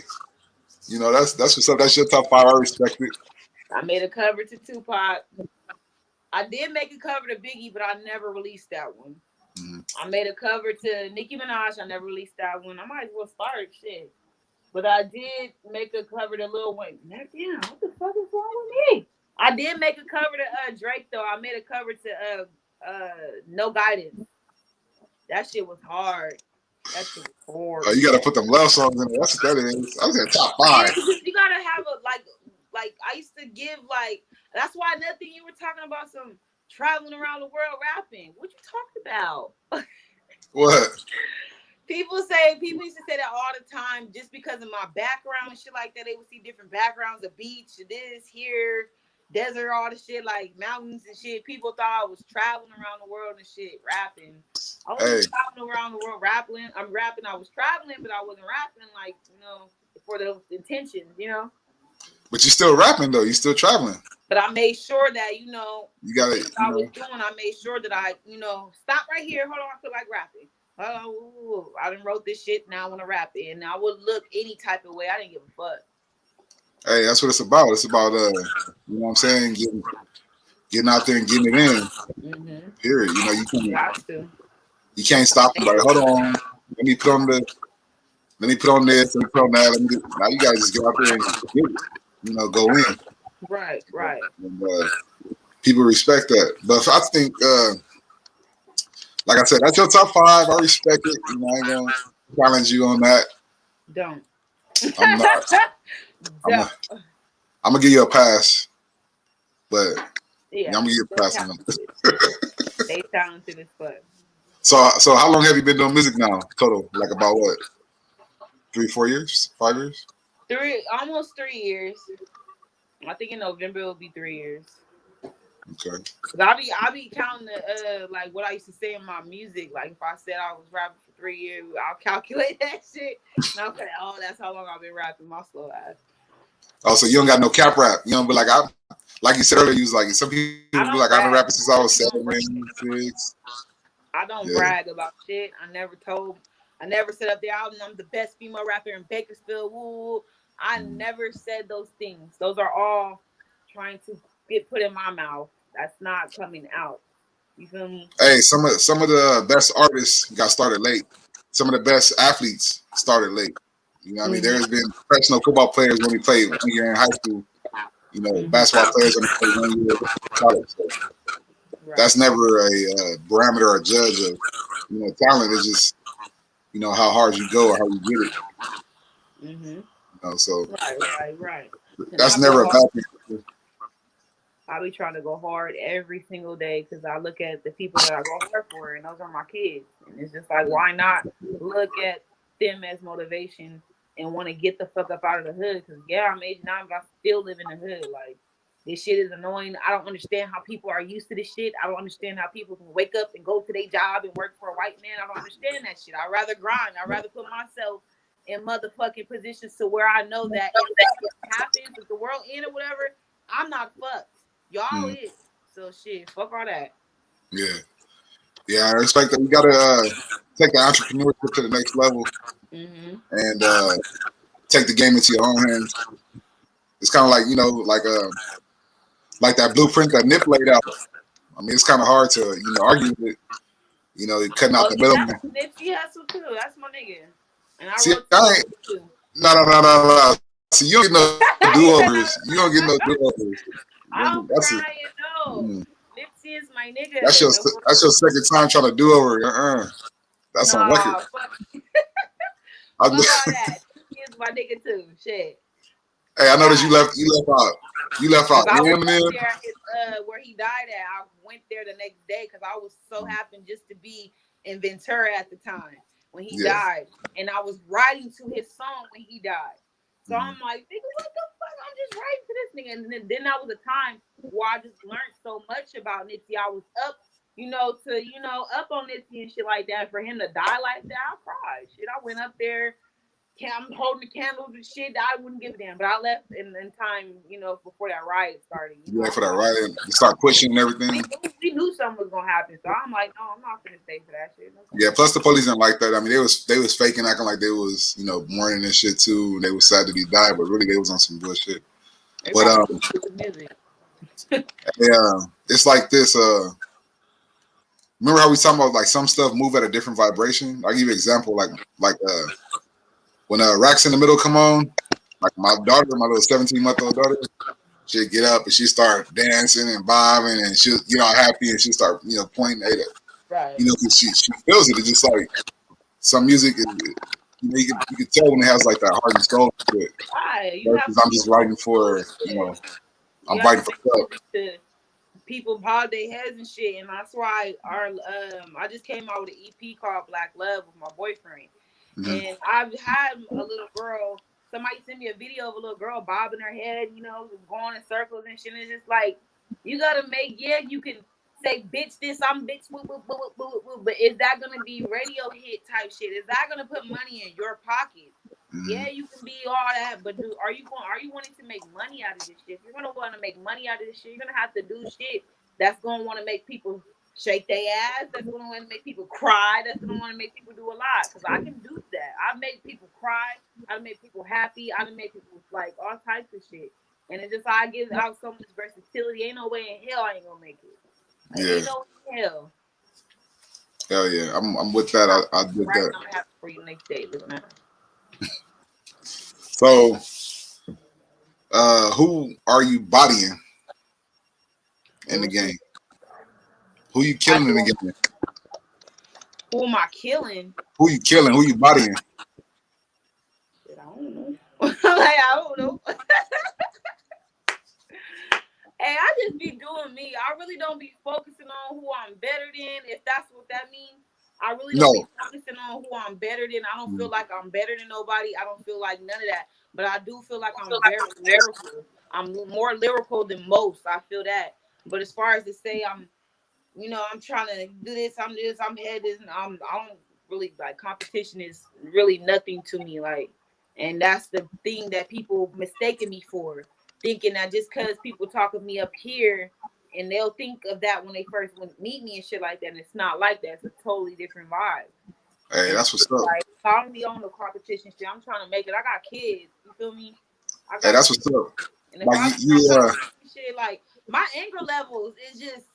that's what's up. That's your top 5. I respect it. I made a cover to Tupac. I did make a cover to Biggie, but I never released that one. Mm-hmm. I made a cover to Nicki Minaj. I never released that one. I might as well start shit. But I did make a cover to Lil Wayne. Damn, what the fuck is wrong with me? I did make a cover to Drake though. I made a cover to No Guidance. That shit was hard. That shit was Oh, hard. you got to put them love songs in there. That's what that is. I was at top Yeah, 5. because you gotta have a like I used to give like that's why nothing you were talking about some traveling around the world rapping. What you talking about? What? People used to say that all the time just because of my background and shit like that. They would see different backgrounds, the beach, this, here, desert, all the shit, like mountains and shit. People thought I was traveling around the world and shit, rapping. I wasn't traveling around the world rapping. I'm rapping. I was traveling, but I wasn't rapping like, for those intentions. But you still rapping though. You still traveling. But I made sure that, you got it. I was doing, I made sure that I, stop right here. Hold on, I feel like rapping. I done wrote this shit. Now I want to rap it, and I would look any type of way. I didn't give a fuck. Hey, that's what it's about. It's about you know what I'm saying, getting out there and getting it in. Mm-hmm. Period. You can't stop them. Like, hold on, let me put on this, let me put on that. Now you guys just go out there and get it. Go in. Right. And, people respect that, but I think. Like I said, that's your top 5. I respect it. I ain't gonna challenge you on that. Don't. I'm not. I'm gonna give you a pass, but I'm gonna give you a pass on that. They talented as fuck. So how long have you been doing music now? Total, like about what? 3, 4 years? 5 years? Almost 3 years. I think in November it'll be 3 years. Okay. I be counting the like what I used to say in my music. Like if I said I was rapping for 3 years, I'll calculate that shit. And I'll say, oh, that's how long I've been rapping. My slow ass. Oh, so you don't got no cap rap? You don't be like like you said earlier. You was like some people be like I've been rapping since I was 7, 6. I don't brag about shit. I never said up there I'm the best female rapper in Bakersfield. Woo. I never said those things. Those are all trying to get put in my mouth. That's not coming out. You feel me? Hey, some of the best artists got started late. Some of the best athletes started late. You know what I mean? There's been professional football players when we played 1 year in high school. Basketball players when we played 1 year in college. So that's never a parameter or a judge of talent. Is just how hard you go or how you get it. So right. That's never a bad thing. I be trying to go hard every single day because I look at the people that I go hard for, and those are my kids. And it's just like, why not look at them as motivation and want to get the fuck up out of the hood? Because I'm age 9, but I still live in the hood. Like, this shit is annoying. I don't understand how people are used to this shit. I don't understand how people can wake up and go to their job and work for a white man. I don't understand that shit. I'd rather grind. I'd rather put myself in motherfucking positions to where I know that if that happens, if the world end or whatever, I'm not fucked. Y'all is. So shit, fuck all that. Yeah, I respect that. You gotta take the entrepreneurship to the next level and take the game into your own hands. It's kind of like like that blueprint that Nip laid out. I mean, it's kind of hard to argue with it. Cutting out the middle. Nipsey Hussle too. That's my nigga. And I See, I ain't. No. See, you don't get no do-overs. You don't get no do-overs. I'm crying, no. Nipsey is my nigga. That's your second time trying to do over. That's on record. Fuck all that. Nipsey is my nigga too. Shit. Hey, I know that you left out. I went there where he died at. I went there the next day because I was so happy just to be in Ventura at the time when he died, and I was writing to his song when he died. So I'm like, nigga, what the fuck? I'm just writing to this nigga. And then that was a time where I just learned so much about Nipsey. I was up, up on Nipsey and shit like that. For him to die like that, I cried. Shit, I went up there. I'm holding the candles and shit. I wouldn't give a damn. But I left in time, before that riot started. For that riot, you start pushing and everything. We knew something was gonna happen, so I'm like, no, I'm not gonna stay for that shit. Yeah. Plus, the police didn't like that. I mean, they was faking, acting like they was, mourning and shit too. They was sad that he died, but really they was on some bullshit. But it's like this. Remember how we talking about like some stuff move at a different vibration? I'll give you an example, like when Racks in the Middle come on, like my little 17-month-old daughter, she'll get up and she start dancing and bobbing and she'll get all happy and she'll start, pointing at it. Right. Because she feels it. It's just like some music is, you can tell when it has like that heart and soul to it. Right. You have Versus to I'm just writing for, you I'm have writing to for make stuff. music to people bob their heads and shit. And that's why I just came out with an EP called Black Love with my boyfriend. Mm-hmm. And I've had a little girl, somebody sent me a video of a little girl bobbing her head, going in circles and shit. And it's just like, you gotta make, you can say, bitch this, I'm bitch, woo, woo, woo, woo, woo, woo, but is that gonna be radio hit type shit? Is that gonna put money in your pocket? Mm-hmm. Yeah, you can be all that, but are you wanting to make money out of this shit? If you're gonna want to make money out of this shit, you're gonna have to do shit that's gonna want to make people shake their ass. That's gonna want to make people cry. That's gonna want to make people do a lot. Cause I can do that. I make people cry. I make people happy. I make people like all types of shit. And it's just I give out so much versatility. Ain't no way in hell I ain't gonna make it. Like, Yeah. ain't no way in hell. Hell yeah. I'm with that. I did Right, that. I'm happy for you next day. Look at that. So, who are you bodying in the game? Who you killing in the game? Who am I killing? Who you killing? Who you bodying? Shit, I don't know. I don't know. Hey, I just be doing me. I really don't be focusing on who I'm better than, if that's what that means. I really don't be focusing on who I'm better than. I don't feel like I'm better than nobody. I don't feel like none of that. But I do feel like I'm very lyrical. I'm more lyrical than most. I feel that. But as far as to say I'm trying to do this, I'm head this, and I don't really like competition is really nothing to me. Like, and that's the thing that people mistaken me for, thinking that just because people talk of me up here and they'll think of that when they first meet me and shit like that. And it's not like that. It's a totally different vibe. Hey, And that's what's up. like, I don't be on the competition shit. I'm trying to make it. I got kids. You feel me? I Hey, got that's kids. what's up. And if Like I'm shit, like my anger levels is just,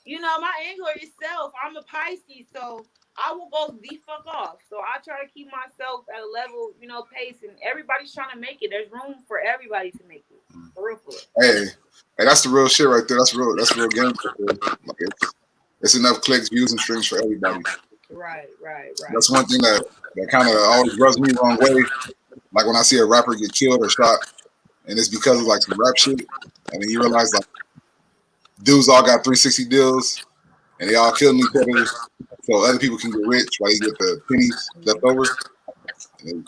my anger itself, I'm a Pisces, so I will go the fuck off. So I try to keep myself at a level, pace, and everybody's trying to make it. There's room for everybody to make it. For real, for real. Hey, that's the real shit right there. That's real. That's real game. Like it's enough clicks, views, and streams for everybody. Right. That's one thing that kind of always rubs me the wrong way. Like when I see a rapper get killed or shot, and it's because of like some rap shit, and then you realize like dudes all got 360 deals, and they all killing each other, so other people can get rich while you get the pennies left over. And,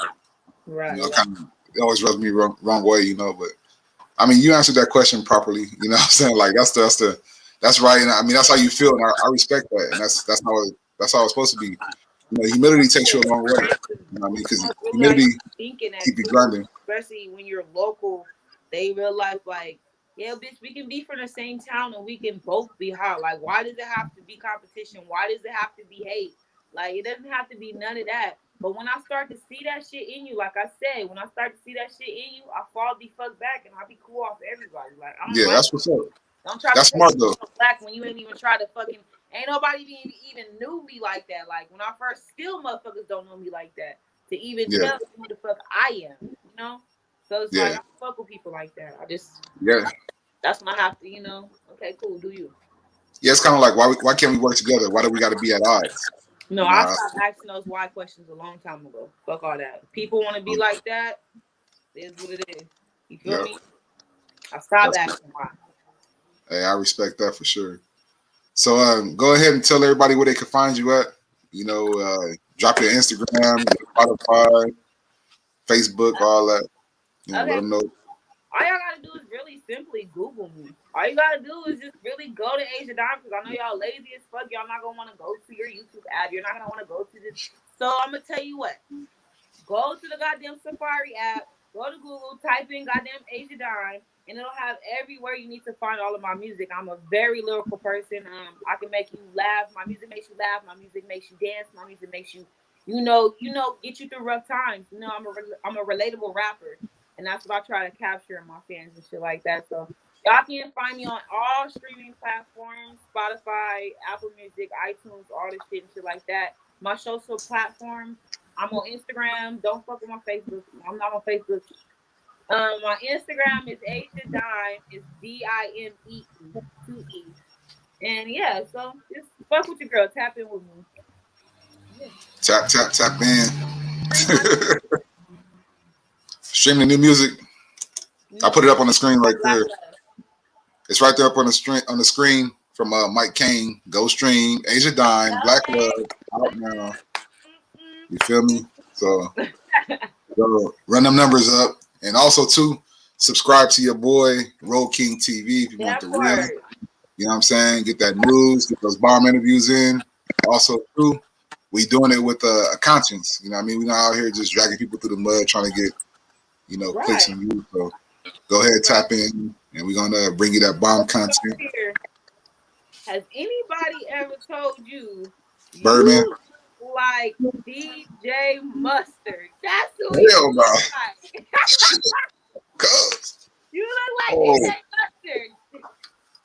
kind of it always rubs me wrong way, But I mean, you answered that question properly. You know what I'm saying? Like that's right. And I mean, that's how you feel, and I respect that. And that's how it's supposed to be. Humility takes you a long way. You know what I mean? Because humility thinking keep you grinding. Especially when you're local, they realize like, yeah, bitch, we can be from the same town and we can both be hot. Like, why does it have to be competition? Why does it have to be hate? Like, it doesn't have to be none of that. But when I start to see that shit in you, like I said, when I start to see that shit in you, I fall the fuck back and I be cool off everybody. Like, I don't that's what's up. Don't try that's to smart though. Black when you ain't even try to fucking. Ain't nobody even knew me like that. Like when I first, still motherfuckers don't know me like that. To even tell me who the fuck I am, So it's like I don't fuck with people like that. I just That's when I have to, okay, cool, do you? Yeah, it's kind of like why can't we work together? Why do we got to be at odds? No, I stopped asking those why questions a long time ago. Fuck all that. People want to be like that. It is what it is. You feel me? I stopped asking why. Hey, I respect that for sure. So go ahead and tell everybody where they can find you at. Drop your Instagram, your Spotify, Facebook, all that. Let them know. All y'all gotta do is really simply Google me. All you gotta do is just really go to Asia Dime, because I know y'all lazy as fuck. Y'all not gonna want to go to your YouTube app. You're not gonna want to go to this. So I'm gonna tell you what. Go to the goddamn Safari app. Go to Google. Type in goddamn Asia Dime, and it'll have everywhere you need to find all of my music. I'm a very lyrical person. I can make you laugh. My music makes you laugh. My music makes you dance. My music makes you, get you through rough times. I'm a relatable rapper. And that's what I try to capture in my fans and shit like that. So y'all can find me on all streaming platforms, Spotify, Apple Music, iTunes, all this shit and shit like that. My social platforms, I'm on Instagram. Don't fuck with my Facebook. I'm not on Facebook. My Instagram is Asia Dime. It's Dimee, 2 E's. And yeah, so just fuck with your girl. Tap in with me. Yeah. Tap in. Pretty much. Stream the new music. I put it up on the screen right Black there. Love. It's right there up on the screen from Mike Kane. Go stream Asia Dime, Black Love out now. You feel me? So run them numbers up, and also too subscribe to your boy Roll King TV if you want the real. You know what I'm saying? Get that news, get those bomb interviews in. Also too, we doing it with a conscience. You know what I mean? We're not out here just dragging people through the mud trying to get clicks and views. So go ahead, tap in, and we're gonna bring you that bomb content. Has anybody ever told you Birdman like DJ Mustard? That's who you look like. You look like DJ Mustard.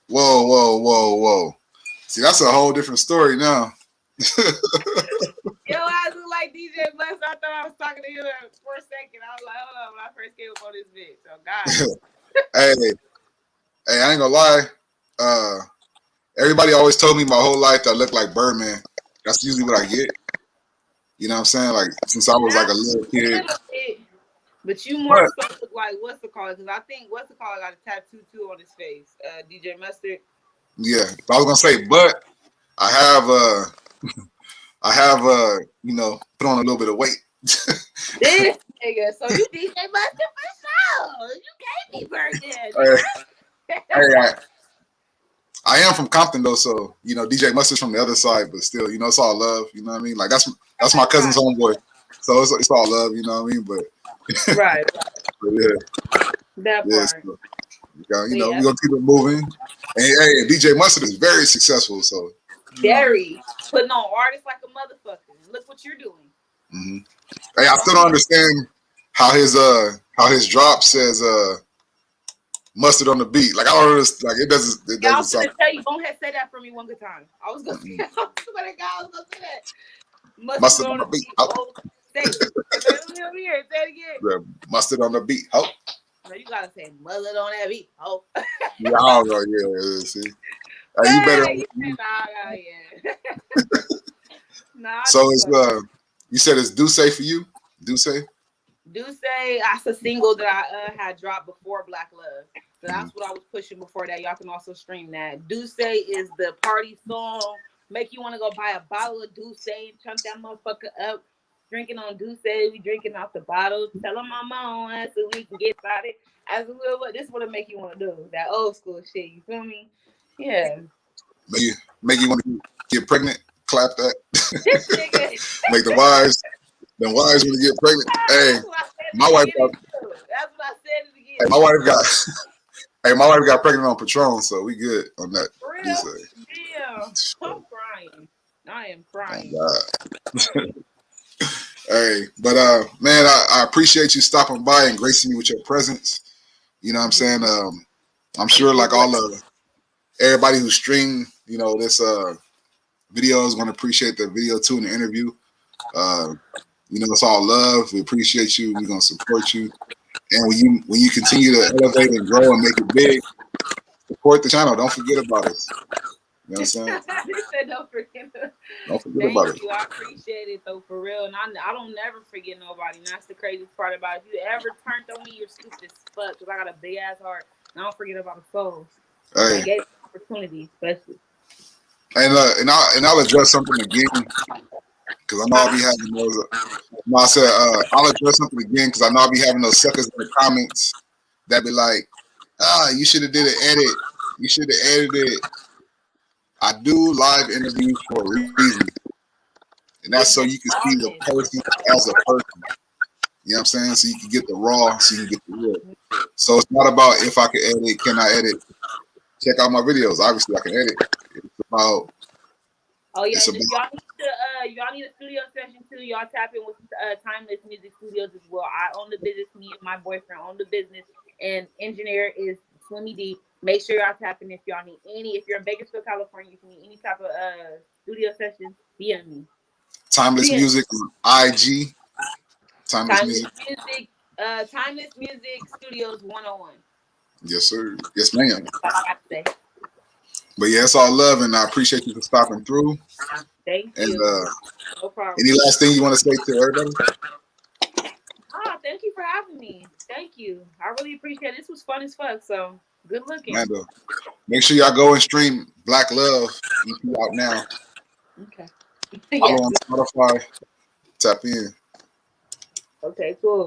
Whoa. See, that's a whole different story now. Yo, I look like DJ Mustard. I thought I was talking to you for a second. I was like, hold on, when I first came up on this bitch. Oh, God. Hey, I ain't gonna lie. Everybody always told me my whole life that I look like Birdman. That's usually what I get. You know what I'm saying? Like, since I was like a little kid. But you more so look like what's the call? Because I think what's the call got a tattoo too on his face. DJ Mustard. Yeah, I was gonna say, but I have put on a little bit of weight. This nigga, so you DJ Mustard for sure. You gave me Birdman. I am from Compton though, so DJ Mustard's from the other side, but still, it's all love. You know what I mean? Like that's my cousin's homeboy, so it's all love. You know what I mean? But right. But yeah, that part. So, we're gonna keep it moving. And hey, DJ Mustard is very successful, so very putting on artists like a motherfucker. Look what you're doing. Mm-hmm. Hey, I still don't understand how his drop says mustard on the beat. Like I don't understand. Like it doesn't. I was gonna tell you. Go ahead, say that for me one good time. I was gonna say that. Mustard on the beat. Oh, say it. Say it again. Yeah, mustard on the beat. Oh. No, you gotta say mustard on that beat. Oh. Yeah, I don't know. Yeah. See. Hey, you better. Yeah. Nah. So it's you said it's Duce for you? Duce, that's a single that I had dropped before Black Love. So that's what I was pushing before that. Y'all can also stream that. Duce is the party song. Make you want to go buy a bottle of Duce and chunk that motherfucker up. Drinking on Duce, we drinking off the bottle. Tell them I'm on us so we can get started. This is what it make you want to do. That old school shit. You feel me? Yeah. Make you want to get pregnant. Clap that. Make the wives want to get pregnant. Hey, my wife got. That's what I said again. Hey, my wife got pregnant on Patron, so we good on that. For real? Damn. I'm crying. I am crying. Oh, God. Hey, but man, I appreciate you stopping by and gracing me with your presence. You know what I'm saying? I'm sure like everybody who streamed, this video is going to appreciate the video too in the interview. It's all love. We appreciate you. We're going to support you. And when you continue to elevate and grow and make it big, support the channel. Don't forget about us. You know what I'm saying? He said don't forget about it. I appreciate it though, for real. And I don't never forget nobody. And that's the craziest part about it. If you ever turned on me, you're stupid as fuck. Because I got a big ass heart. And I don't forget about the souls. Hey. I gave me opportunity, especially. And I'll address something again. Because I know I'll be having those. I said I'll address something again because I know I'll be having those suckers in the comments that be like, you should have did an edit. You should have edited it. I do live interviews for a reason. And that's so you can see the person as a person. You know what I'm saying? So you can get the raw, so you can get the real. So it's not about if I can edit, can I edit? Check out my videos. Obviously, I can edit. It's about. Oh yeah, y'all need a studio session too. Y'all tap in with Timeless Music Studios as well. I own the business. Me and my boyfriend own the business, and engineer is Swimmy D. Make sure y'all tap in if y'all need if you're in Bakersfield, California, if you need any type of studio session, DM me. Timeless Music on IG. Timeless Music. Timeless Music Studios 101. Yes, sir. Yes, ma'am. That's all I got to say. But yeah, it's all love, and I appreciate you for stopping through. Thank And you. No problem. any last thing you want to say to everybody? Thank you for having me. Thank you. I really appreciate it. This was fun as fuck. So good looking. Man, make sure y'all go and stream Black Love EP out now. Okay. Follow Yeah. on Spotify. Tap in. Okay, cool.